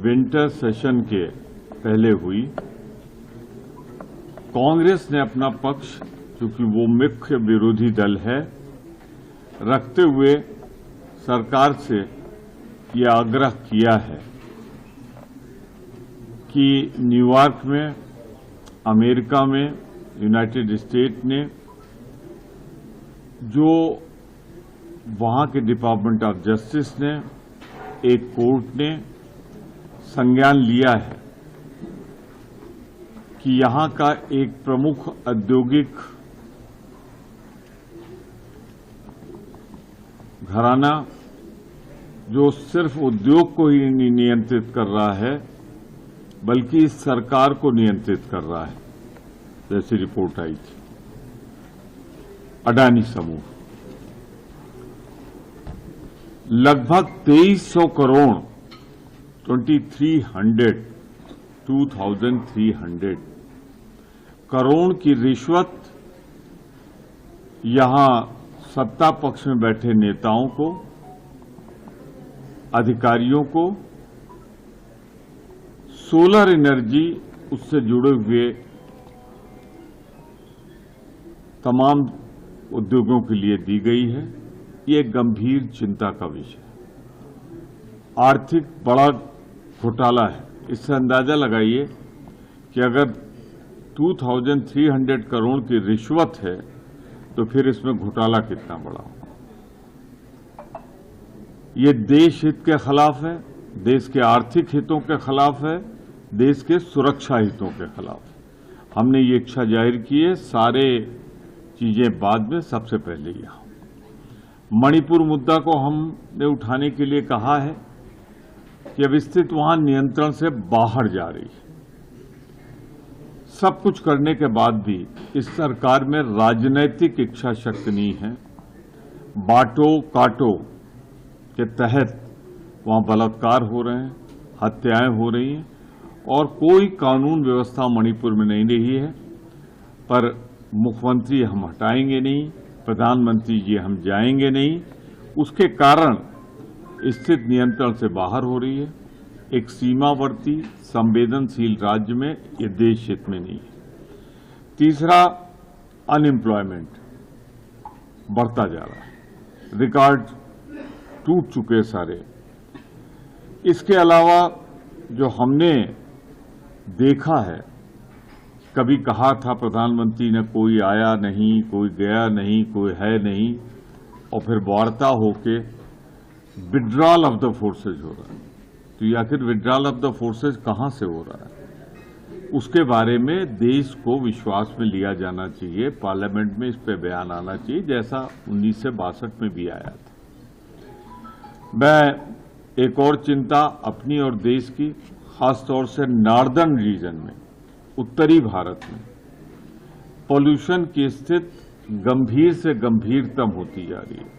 Winter session के पहले हुई। कांग्रेस ने अपना पक्ष, चूंकि वो मुख्य विरोधी दल है, रखते हुए सरकार से ये आग्रह किया है कि न्यूयॉर्क में, अमेरिका में, यूनाइटेड स्टेट ने जो वहां के डिपार्टमेंट ऑफ जस्टिस ने, एक कोर्ट ने संज्ञान लिया है कि यहां का एक प्रमुख औद्योगिक घराना जो सिर्फ उद्योग को ही नहीं नियंत्रित कर रहा है बल्कि इस सरकार को नियंत्रित कर रहा है, जैसी रिपोर्ट आई थी, अडानी समूह, लगभग 2300 करोड़ 2300 करोड़ की रिश्वत यहां सत्ता पक्ष में बैठे नेताओं को, अधिकारियों को, सोलर एनर्जी, उससे जुड़े हुए तमाम उद्योगों के लिए दी गई है। ये गंभीर चिंता का विषय है। आर्थिक बड़ा घोटाला है। इससे अंदाजा लगाइए कि अगर 2300 करोड़ की रिश्वत है तो फिर इसमें घोटाला कितना बड़ा होगा। ये देश हित के खिलाफ है, देश के आर्थिक हितों के खिलाफ है, देश के सुरक्षा हितों के खिलाफ है। हमने ये इच्छा जाहिर की है, सारे चीजें बाद में, सबसे पहले यहां मणिपुर मुद्दा को हमने उठाने के लिए कहा है कि अब स्थिति वहां नियंत्रण से बाहर जा रही है। सब कुछ करने के बाद भी इस सरकार में राजनैतिक इच्छा शक्ति नहीं है। बांटो काटो के तहत वहां बलात्कार हो रहे हैं, हत्याएं हो रही हैं और कोई कानून व्यवस्था मणिपुर में नहीं रही है। पर मुख्यमंत्री हम हटाएंगे नहीं, प्रधानमंत्री जी हम जाएंगे नहीं, उसके कारण स्थिति नियंत्रण से बाहर हो रही है। एक सीमावर्ती संवेदनशील राज्य में ये देश हित में नहीं है। तीसरा, अनएम्प्लॉयमेंट बढ़ता जा रहा है, रिकॉर्ड टूट चुके सारे। इसके अलावा जो हमने देखा है, कभी कहा था प्रधानमंत्री ने कोई आया नहीं, कोई गया नहीं, कोई है नहीं, और फिर वार्ता होके विड्रॉल ऑफ द फोर्सेज हो रहा है। तो ये आखिर विड्रॉल ऑफ द फोर्सेज कहां से हो रहा है, उसके बारे में देश को विश्वास में लिया जाना चाहिए। पार्लियामेंट में इस पर बयान आना चाहिए, जैसा 1962 में भी आया था। मैं एक और चिंता अपनी और देश की, खासतौर से नॉर्दर्न रीजन में, उत्तरी भारत में पॉल्यूशन की स्थिति गंभीर से गंभीरतम होती जा रही है।